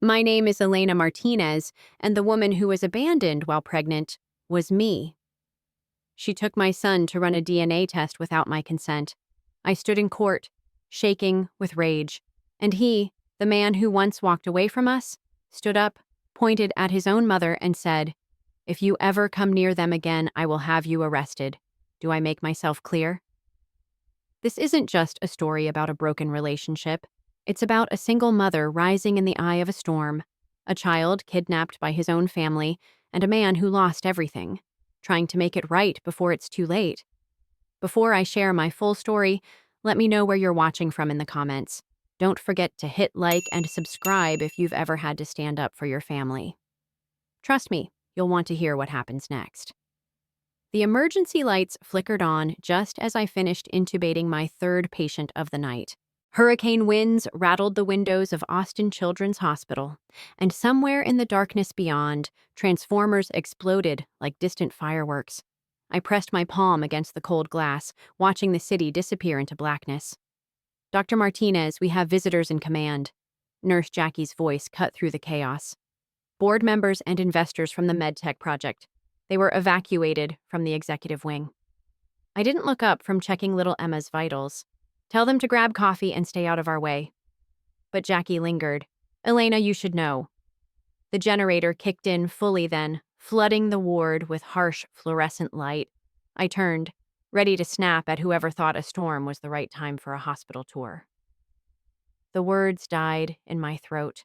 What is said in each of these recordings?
My name is Elena Martinez, and the woman who was abandoned while pregnant was me. She took my son to run a DNA test without my consent. I stood in court, shaking with rage, and he, the man who once walked away from us, stood up, pointed at his own mother, and said, "If you ever come near them again, I will have you arrested." Do I make myself clear? This isn't just a story about a broken relationship. It's about a single mother rising in the eye of a storm, a child kidnapped by his own family, and a man who lost everything, trying to make it right before it's too late. Before I share my full story, let me know where you're watching from in the comments. Don't forget to hit like and subscribe if you've ever had to stand up for your family. Trust me, you'll want to hear what happens next. The emergency lights flickered on just as I finished intubating my third patient of the night. Hurricane winds rattled the windows of Austin Children's Hospital, and somewhere in the darkness beyond, transformers exploded like distant fireworks. I pressed my palm against the cold glass, watching the city disappear into blackness. "Dr. Martinez, we have visitors in command." Nurse Jackie's voice cut through the chaos. "Board members and investors from the MedTech project. They were evacuated from the executive wing." I didn't look up from checking little Emma's vitals. "Tell them to grab coffee and stay out of our way." But Jackie lingered. "Elena, you should know." The generator kicked in fully then, flooding the ward with harsh fluorescent light. I turned, ready to snap at whoever thought a storm was the right time for a hospital tour. The words died in my throat.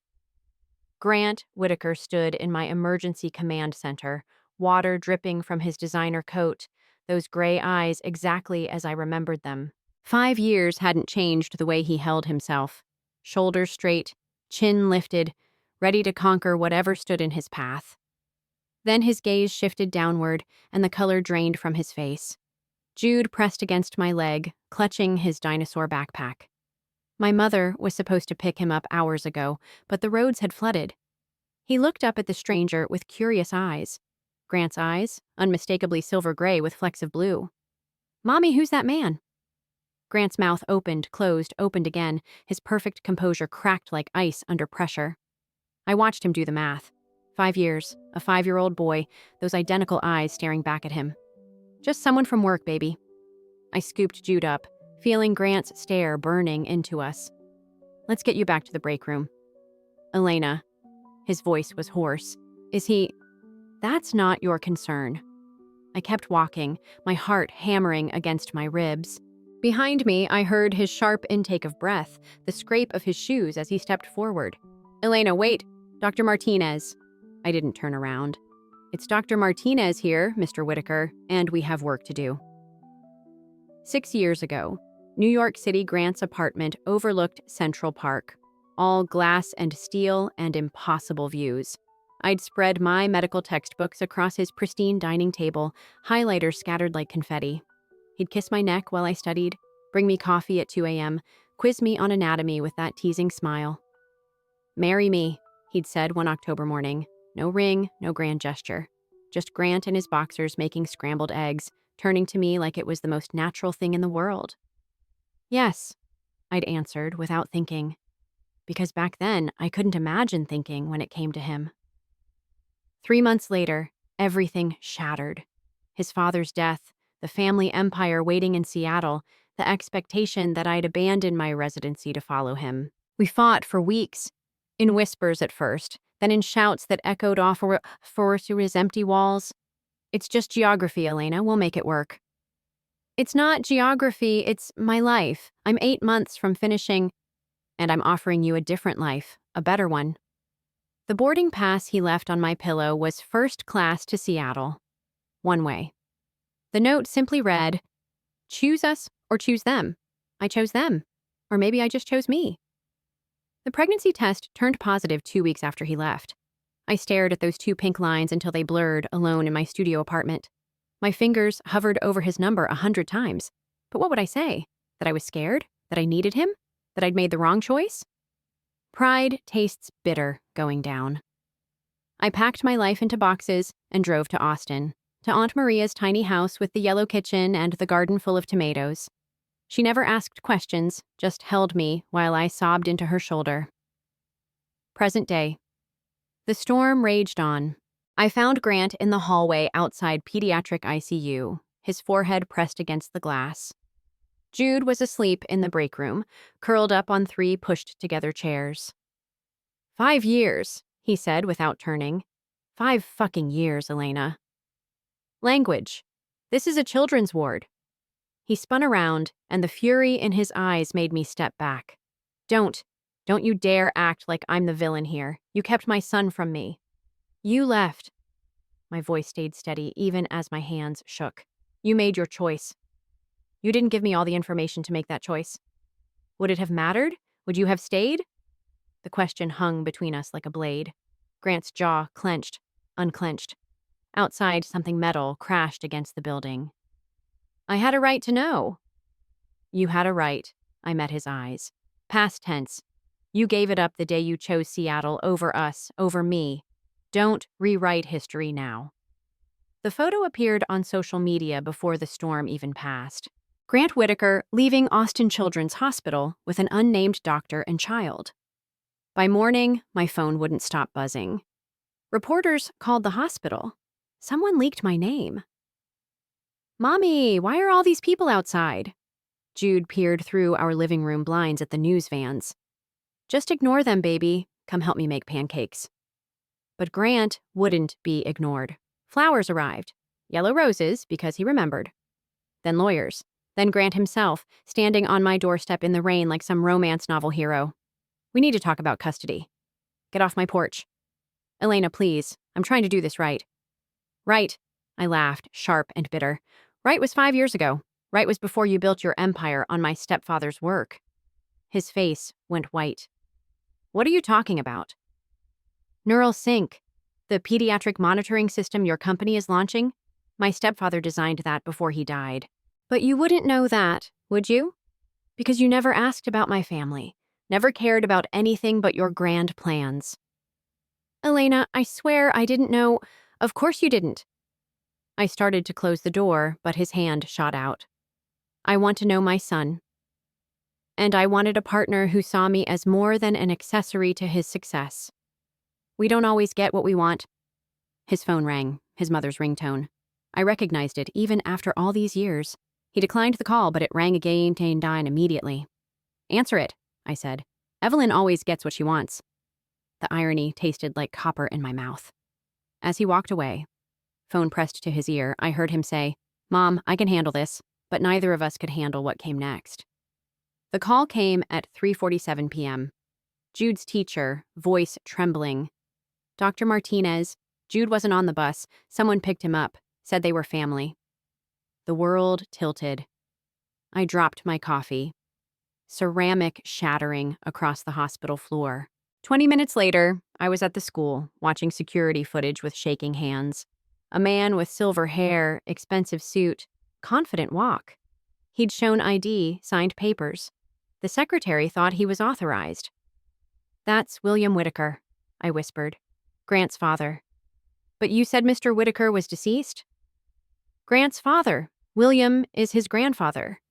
Grant Whitaker stood in my emergency command center, water dripping from his designer coat, those gray eyes exactly as I remembered them. 5 years hadn't changed the way he held himself. Shoulders straight, chin lifted, ready to conquer whatever stood in his path. Then his gaze shifted downward, and the color drained from his face. Jude pressed against my leg, clutching his dinosaur backpack. My mother was supposed to pick him up hours ago, but the roads had flooded. He looked up at the stranger with curious eyes. Grant's eyes, unmistakably silver gray with flecks of blue. "Mommy, who's that man?" Grant's mouth opened, closed, opened again, his perfect composure cracked like ice under pressure. I watched him do the math. 5 years, a 5-year-old boy, those identical eyes staring back at him. "Just someone from work, baby." I scooped Jude up, feeling Grant's stare burning into us. "Let's get you back to the break room." "Elena." His voice was hoarse. "Is he—" "That's not your concern." I kept walking, my heart hammering against my ribs. Behind me, I heard his sharp intake of breath, the scrape of his shoes as he stepped forward. "Elena, wait! Dr. Martinez." I didn't turn around. "It's Dr. Martinez here, Mr. Whitaker, and we have work to do." 6 years ago, New York City Grant's apartment overlooked Central Park. All glass and steel and impossible views. I'd spread my medical textbooks across his pristine dining table, highlighters scattered like confetti. He'd kiss my neck while I studied, bring me coffee at 2 a.m., quiz me on anatomy with that teasing smile. "Marry me," he'd said one October morning. No ring, no grand gesture. Just Grant in his boxers making scrambled eggs, turning to me like it was the most natural thing in the world. "Yes," I'd answered without thinking. Because back then, I couldn't imagine thinking when it came to him. 3 months later, everything shattered. His father's death, the family empire waiting in Seattle, the expectation that I'd abandon my residency to follow him. We fought for weeks, in whispers at first, then in shouts that echoed off through his empty walls. "It's just geography, Elena. We'll make it work." "It's not geography, it's my life. I'm 8 months from finishing, and I'm offering you a different life, a better one." The boarding pass he left on my pillow was first class to Seattle. One way. The note simply read, "Choose us or choose them." I chose them. Or maybe I just chose me. The pregnancy test turned positive 2 weeks after he left. I stared at those 2 pink lines until they blurred, alone in my studio apartment. My fingers hovered over his number 100 times. But what would I say? That I was scared? That I needed him? That I'd made the wrong choice? Pride tastes bitter going down. I packed my life into boxes and drove to Austin, to Aunt Maria's tiny house with the yellow kitchen and the garden full of tomatoes. She never asked questions, just held me while I sobbed into her shoulder. Present day, The storm raged on. I found Grant in the hallway outside pediatric ICU, his forehead pressed against the glass. Jude was asleep in the break room, curled up on 3 pushed-together chairs. 5 years, he said without turning. 5 fucking years, Elena. Language. This is a children's ward. He spun around, and the fury in his eyes made me step back. Don't you dare act like I'm the villain here. You kept my son from me. You left. My voice stayed steady even as my hands shook. You made your choice. You didn't give me all the information to make that choice. Would it have mattered? Would you have stayed? The question hung between us like a blade. Grant's jaw clenched, unclenched. Outside, something metal crashed against the building. I had a right to know. You had a right. I met his eyes. Past tense. You gave it up the day you chose Seattle over us, over me. Don't rewrite history now. The photo appeared on social media before the storm even passed. Grant Whitaker leaving Austin Children's Hospital with an unnamed doctor and child. By morning, my phone wouldn't stop buzzing. Reporters called the hospital. Someone leaked my name. Mommy, why are all these people outside? Jude peered through our living room blinds at the news vans. Just ignore them, baby. Come help me make pancakes. But Grant wouldn't be ignored. Flowers arrived. Yellow roses, because he remembered. Then lawyers. Then Grant himself, standing on my doorstep in the rain like some romance novel hero. We need to talk about custody. Get off my porch. Elena, please. I'm trying to do this right. Right. I laughed, sharp and bitter. Right was 5 years ago. Right was before you built your empire on my stepfather's work. His face went white. What are you talking about? Neural Sync, the pediatric monitoring system your company is launching. My stepfather designed that before he died. But you wouldn't know that, would you? Because you never asked about my family, never cared about anything but your grand plans. Elena, I swear I didn't know. Of course you didn't. I started to close the door, but his hand shot out. I want to know my son. And I wanted a partner who saw me as more than an accessory to his success. We don't always get what we want. His phone rang, his mother's ringtone. I recognized it even after all these years. He declined the call, but it rang again immediately. Answer it, I said. Evelyn always gets what she wants. The irony tasted like copper in my mouth. As he walked away, phone pressed to his ear, I heard him say, Mom, I can handle this, but neither of us could handle what came next. The call came at 3:47 p.m. Jude's teacher, voice trembling. Dr. Martinez, Jude wasn't on the bus. Someone picked him up, said they were family. The world tilted. I dropped my coffee. Ceramic shattering across the hospital floor. 20 minutes later, I was at the school, watching security footage with shaking hands. A man with silver hair, expensive suit, confident walk. He'd shown ID, signed papers. The secretary thought he was authorized. That's William Whitaker, I whispered. Grant's father. But you said Mr. Whitaker was deceased? Grant's father. William is his grandfather.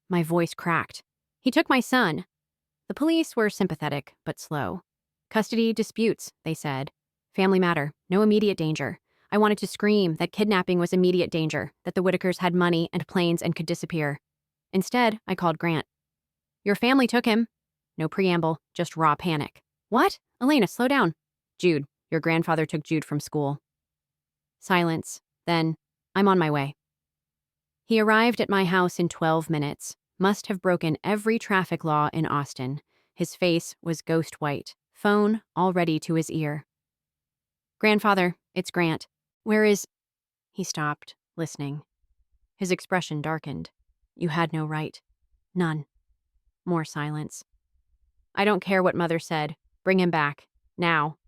My voice cracked. He took my son. The police were sympathetic, but slow. Custody disputes, they said. Family matter, no immediate danger. I wanted to scream that kidnapping was immediate danger, that the Whitakers had money and planes and could disappear. Instead, I called Grant. Your family took him. No preamble, just raw panic. What? Elena, slow down. Jude, your grandfather took Jude from school. Silence. Then, I'm on my way. He arrived at my house in 12 minutes. Must have broken every traffic law in Austin. His face was ghost white. Phone already to his ear. Grandfather, it's Grant. Where is... He stopped, listening. His expression darkened. You had no right. None. More silence. I don't care what Mother said. Bring him back. Now.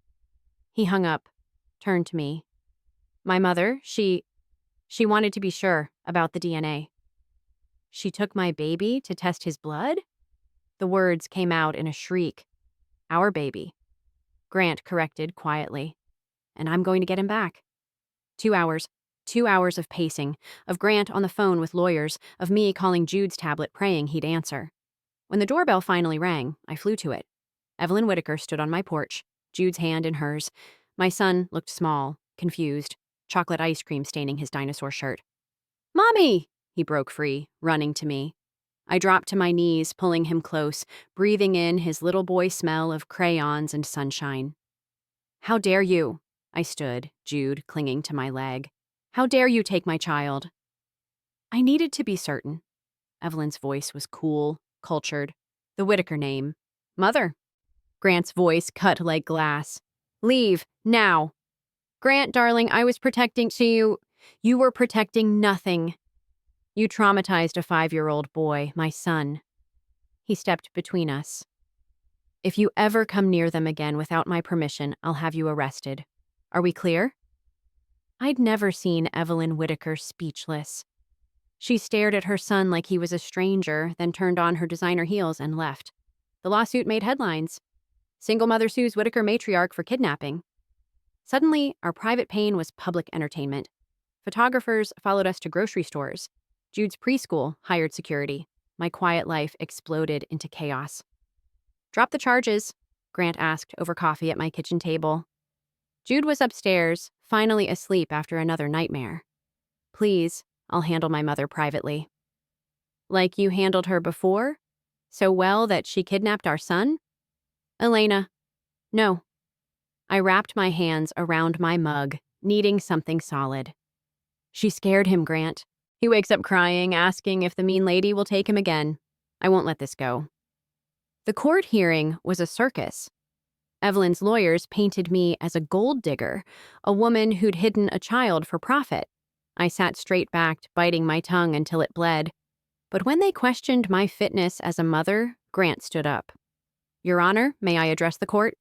He hung up, turned to me. My mother, she wanted to be sure about the DNA. She took my baby to test his blood? The words came out in a shriek. Our baby. Grant corrected quietly. And I'm going to get him back. 2 hours. 2 hours of pacing, of Grant on the phone with lawyers, of me calling Jude's tablet praying he'd answer. When the doorbell finally rang, I flew to it. Evelyn Whitaker stood on my porch. Jude's hand in hers. My son looked small, confused, chocolate ice cream staining his dinosaur shirt. "Mommy!" He broke free, running to me. I dropped to my knees, pulling him close, breathing in his little boy smell of crayons and sunshine. "How dare you?" I stood, Jude clinging to my leg. "How dare you take my child?" I needed to be certain. Evelyn's voice was cool, cultured. The Whitaker name. "Mother." Grant's voice cut like glass. "Leave, now." "Grant, darling, I was protecting you. You were protecting nothing. You traumatized a 5-year-old boy, my son." He stepped between us. "If you ever come near them again without my permission, I'll have you arrested. Are we clear?" I'd never seen Evelyn Whitaker speechless. She stared at her son like he was a stranger, then turned on her designer heels and left. The lawsuit made headlines. Single mother sues Whitaker matriarch for kidnapping. Suddenly, our private pain was public entertainment. Photographers followed us to grocery stores. Jude's preschool hired security. My quiet life exploded into chaos. "Drop the charges," Grant asked over coffee at my kitchen table. Jude was upstairs, finally asleep after another nightmare. "Please, I'll handle my mother privately." "Like you handled her before? So well that she kidnapped our son?" "Elena, no." I wrapped my hands around my mug, needing something solid. "She scared him, Grant. He wakes up crying, asking if the mean lady will take him again. I won't let this go." The court hearing was a circus. Evelyn's lawyers painted me as a gold digger, a woman who'd hidden a child for profit. I sat straight-backed, biting my tongue until it bled. But when they questioned my fitness as a mother, Grant stood up. "Your Honor, may I address the court?"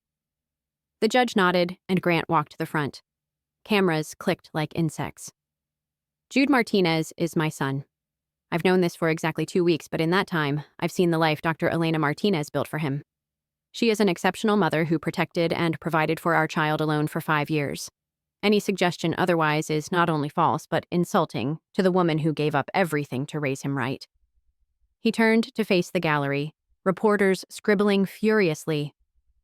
The judge nodded, and Grant walked to the front. Cameras clicked like insects. "Jude Martinez is my son. I've known this for exactly 2 weeks, but in that time, I've seen the life Dr. Elena Martinez built for him. She is an exceptional mother who protected and provided for our child alone for 5 years. Any suggestion otherwise is not only false, but insulting to the woman who gave up everything to raise him right." He turned to face the gallery, reporters scribbling furiously.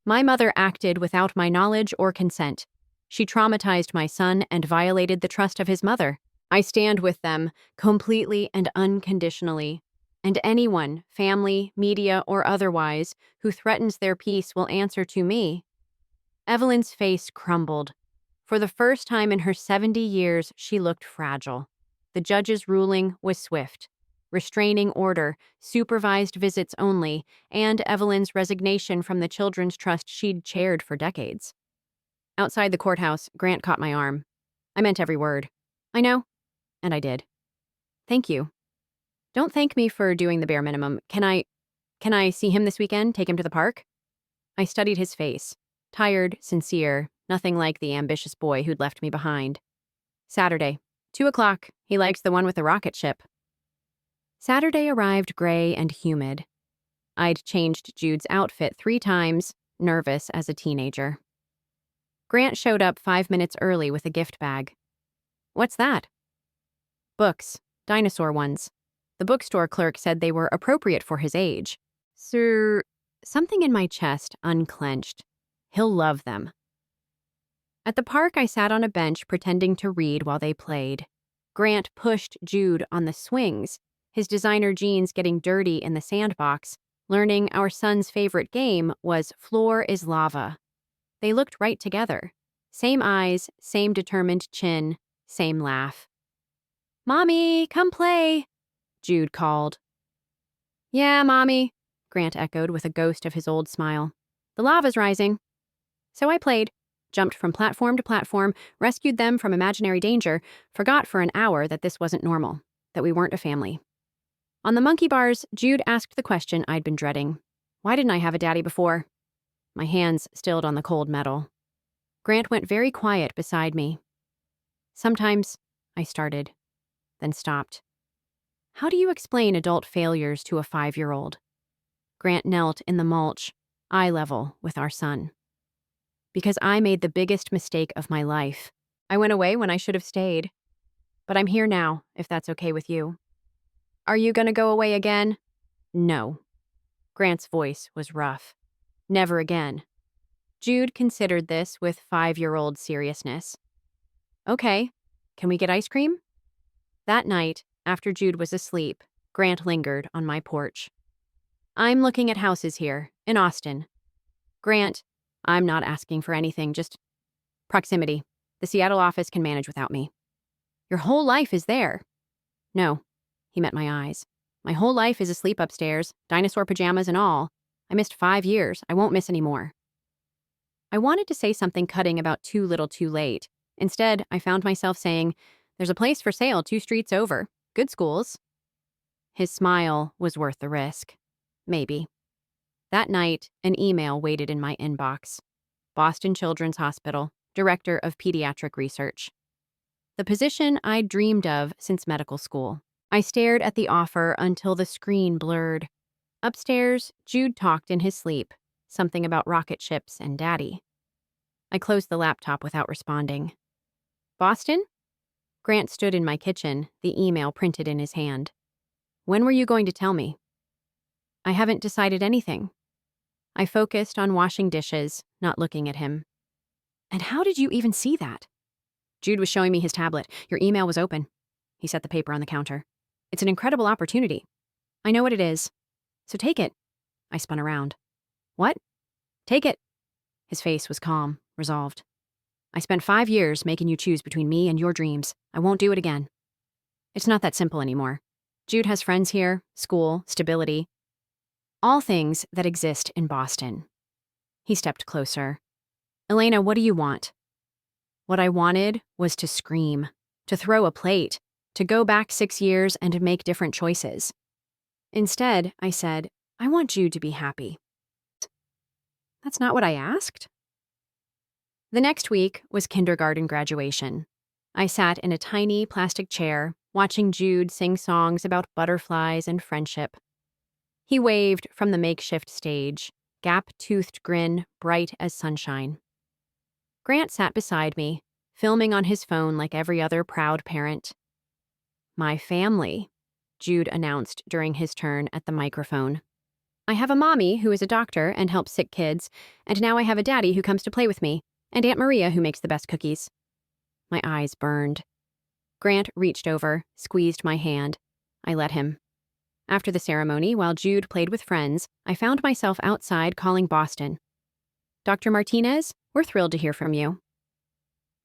"My mother acted without my knowledge or consent. She traumatized my son and violated the trust of his mother. I stand with them, completely and unconditionally. And anyone, family, media, or otherwise, who threatens their peace will answer to me." Evelyn's face crumbled. For the first time in her 70 years, she looked fragile. The judge's ruling was swift. Restraining order, supervised visits only, and Evelyn's resignation from the children's trust she'd chaired for decades. Outside the courthouse, Grant caught my arm. I meant every word. "I know." And I did. "Thank you. Don't thank me for doing the bare minimum. Can I see him this weekend? Take him to the park?" I studied his face. Tired, sincere, nothing like the ambitious boy who'd left me behind. "Saturday, 2:00. He likes the one with the rocket ship." Saturday arrived gray and humid. I'd changed Jude's outfit 3 times, nervous as a teenager. Grant showed up 5 minutes early with a gift bag. "What's that?" "Books. Dinosaur ones. The bookstore clerk said they were appropriate for his age." "Sir..." Something in my chest unclenched. "He'll love them." At the park, I sat on a bench pretending to read while they played. Grant pushed Jude on the swings, his designer jeans getting dirty in the sandbox, learning our son's favorite game was Floor is Lava. They looked right together. Same eyes, same determined chin, same laugh. "Mommy, come play," Jude called. "Yeah, Mommy," Grant echoed with a ghost of his old smile. "The lava's rising." So I played, jumped from platform to platform, rescued them from imaginary danger, forgot for an hour that this wasn't normal, that we weren't a family. On the monkey bars, Jude asked the question I'd been dreading. Why didn't I have a daddy before? My hands stilled on the cold metal. Grant went very quiet beside me. "Sometimes," I started, then stopped. "How do you explain adult failures to a 5-year-old? Grant knelt in the mulch, eye level with our son. "Because I made the biggest mistake of my life. I went away when I should have stayed. But I'm here now, if that's okay with you." "Are you gonna go away again?" "No." Grant's voice was rough. "Never again." Jude considered this with 5-year-old seriousness. Okay, can we get ice cream? That night, after Jude was asleep, Grant lingered on my porch. I'm looking at houses here, in Austin. Grant, I'm not asking for anything, just proximity. The Seattle office can manage without me. Your whole life is there. No, he met my eyes. My whole life is asleep upstairs, dinosaur pajamas and all. I missed 5 years. I won't miss any more. I wanted to say something cutting about too little too late. Instead, I found myself saying, there's a place for sale 2 streets over. Good schools. His smile was worth the risk. Maybe. That night, an email waited in my inbox. Boston Children's Hospital, Director of Pediatric Research. The position I'd dreamed of since medical school. I stared at the offer until the screen blurred. Upstairs, Jude talked in his sleep, something about rocket ships and Daddy. I closed the laptop without responding. Boston? Grant stood in my kitchen, the email printed in his hand. When were you going to tell me? I haven't decided anything. I focused on washing dishes, not looking at him. And how did you even see that? Jude was showing me his tablet. Your email was open. He set the paper on the counter. It's an incredible opportunity. I know what it is. So take it. I spun around. What? Take it. His face was calm, resolved. I spent 5 years making you choose between me and your dreams. I won't do it again. It's not that simple anymore. Jude has friends here, school, stability. All things that exist in Boston. He stepped closer. Elena, what do you want? What I wanted was to scream, to throw a plate, to go back 6 years and make different choices. Instead, I said, I want Jude to be happy. That's not what I asked. The next week was kindergarten graduation. I sat in a tiny plastic chair, watching Jude sing songs about butterflies and friendship. He waved from the makeshift stage, gap-toothed grin bright as sunshine. Grant sat beside me, filming on his phone like every other proud parent. My family, Jude announced during his turn at the microphone. I have a mommy who is a doctor and helps sick kids, and now I have a daddy who comes to play with me, and Aunt Maria who makes the best cookies. My eyes burned. Grant reached over, squeezed my hand. I let him. After the ceremony, while Jude played with friends, I found myself outside calling Boston. Dr. Martinez, we're thrilled to hear from you.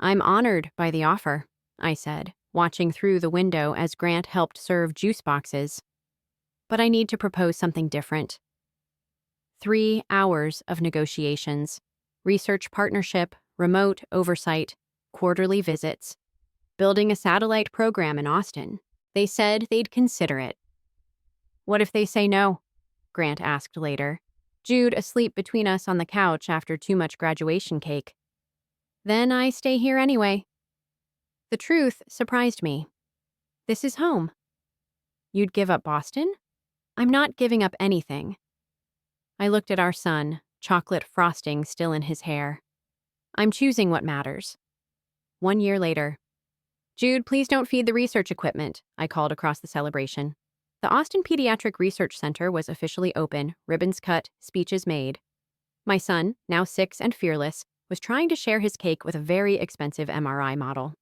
I'm honored by the offer, I said, watching through the window as Grant helped serve juice boxes. But I need to propose something different. 3 hours of negotiations, research partnership, remote oversight, quarterly visits, building a satellite program in Austin. They said they'd consider it. What if they say no? Grant asked later. Jude asleep between us on the couch after too much graduation cake. Then I stay here anyway. The truth surprised me. This is home. You'd give up Boston? I'm not giving up anything. I looked at our son, chocolate frosting still in his hair. I'm choosing what matters. 1 year later. Jude, please don't feed the research equipment, I called across the celebration. The Austin Pediatric Research Center was officially open, ribbons cut, speeches made. My son, now 6 and fearless, was trying to share his cake with a very expensive MRI model.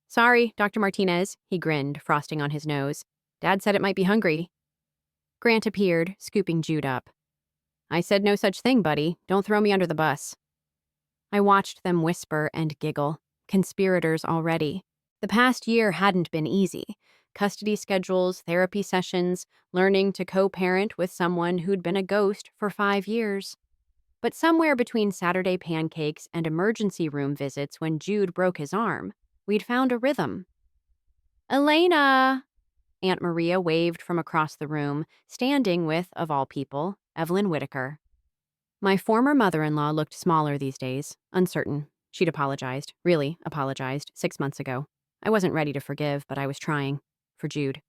Sorry, Dr. Martinez, he grinned, frosting on his nose. Dad said it might be hungry. Grant appeared, scooping Jude up. I said no such thing, buddy. Don't throw me under the bus. I watched them whisper and giggle, conspirators already. The past year hadn't been easy. Custody schedules, therapy sessions, learning to co-parent with someone who'd been a ghost for 5 years. But somewhere between Saturday pancakes and emergency room visits when Jude broke his arm, we'd found a rhythm. Elena! Aunt Maria waved from across the room, standing with, of all people, Evelyn Whitaker. My former mother-in-law looked smaller these days, uncertain. She'd apologized, really apologized, 6 months ago. I wasn't ready to forgive, but I was trying. For Jude.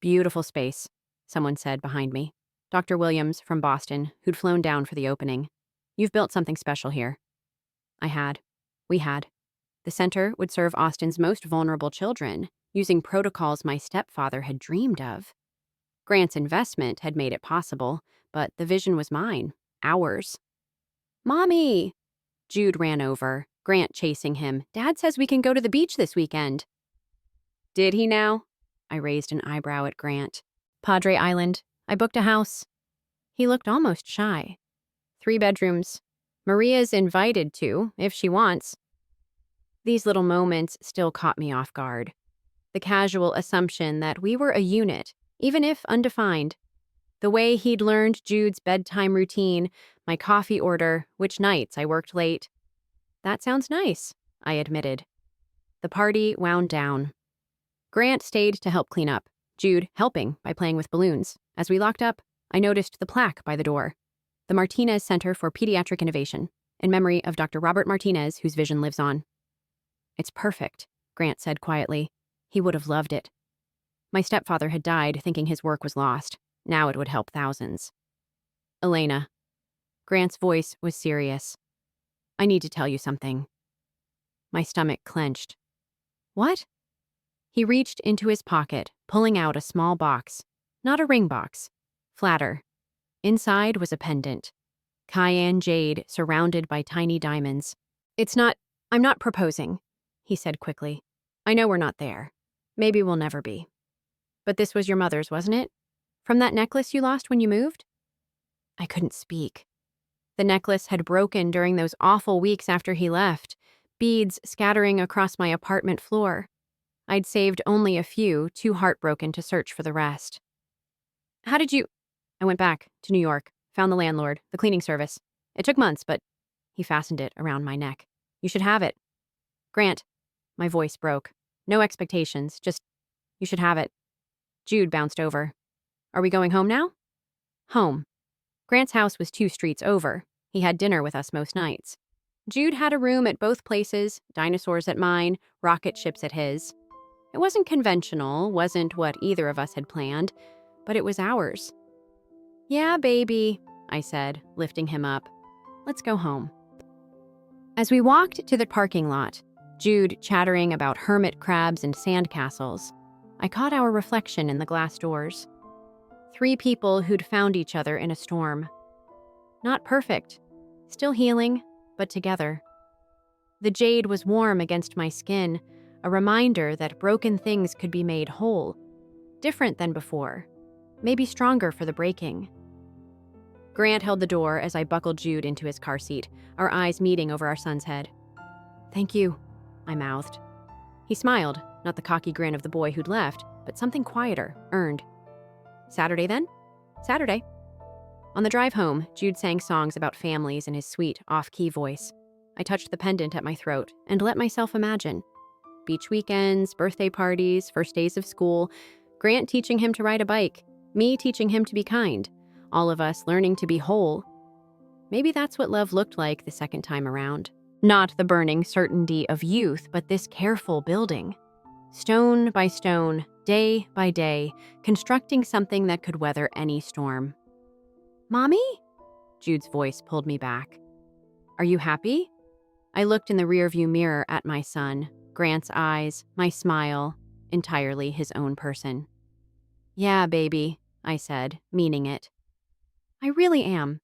Beautiful space, someone said behind me. Dr. Williams from Boston, who'd flown down for the opening. You've built something special here. I had. We had. The center would serve Austin's most vulnerable children, using protocols my stepfather had dreamed of. Grant's investment had made it possible, but the vision was mine, ours. Mommy! Jude ran over, Grant chasing him. Dad says we can go to the beach this weekend. Did he now? I raised an eyebrow at Grant. Padre Island. I booked a house. He looked almost shy. 3 bedrooms. Maria's invited to, if she wants. These little moments still caught me off guard. The casual assumption that we were a unit, even if undefined. The way he'd learned Jude's bedtime routine, my coffee order, which nights I worked late. That sounds nice, I admitted. The party wound down. Grant stayed to help clean up, Jude helping by playing with balloons. As we locked up, I noticed the plaque by the door. The Martinez Center for Pediatric Innovation, in memory of Dr. Robert Martinez, whose vision lives on. It's perfect, Grant said quietly. He would have loved it. My stepfather had died thinking his work was lost. Now it would help thousands. Elena. Grant's voice was serious. I need to tell you something. My stomach clenched. What? He reached into his pocket, pulling out a small box. Not a ring box. Flatter. Inside was a pendant. Cayenne jade surrounded by tiny diamonds. I'm not proposing, he said quickly. I know we're not there. Maybe we'll never be. But this was your mother's, wasn't it? From that necklace you lost when you moved? I couldn't speak. The necklace had broken during those awful weeks after he left, beads scattering across my apartment floor. I'd saved only a few, too heartbroken to search for the rest. How did you... I went back to New York, found the landlord, the cleaning service. It took months, but he fastened it around my neck. You should have it. Grant. My voice broke. No expectations, just, you should have it. Jude bounced over. Are we going home now? Home. Grant's house was 2 streets over. He had dinner with us most nights. Jude had a room at both places, dinosaurs at mine, rocket ships at his. It wasn't conventional, wasn't what either of us had planned, but it was ours. Yeah, baby, I said, lifting him up. Let's go home. As we walked to the parking lot, Jude chattering about hermit crabs and sandcastles, I caught our reflection in the glass doors. 3 people who'd found each other in a storm. Not perfect, still healing, but together. The jade was warm against my skin, a reminder that broken things could be made whole, different than before, maybe stronger for the breaking. Grant held the door as I buckled Jude into his car seat, our eyes meeting over our son's head. Thank you, I mouthed. He smiled, not the cocky grin of the boy who'd left, but something quieter, earned. Saturday then? Saturday. On the drive home, Jude sang songs about families in his sweet, off-key voice. I touched the pendant at my throat and let myself imagine. Beach weekends, birthday parties, first days of school, Grant teaching him to ride a bike, me teaching him to be kind, all of us learning to be whole. Maybe that's what love looked like the second time around. Not the burning certainty of youth, but this careful building. Stone by stone, day by day, constructing something that could weather any storm. Mommy? Jude's voice pulled me back. Are you happy? I looked in the rearview mirror at my son, Grant's eyes, my smile, entirely his own person. Yeah, baby, I said, meaning it. I really am.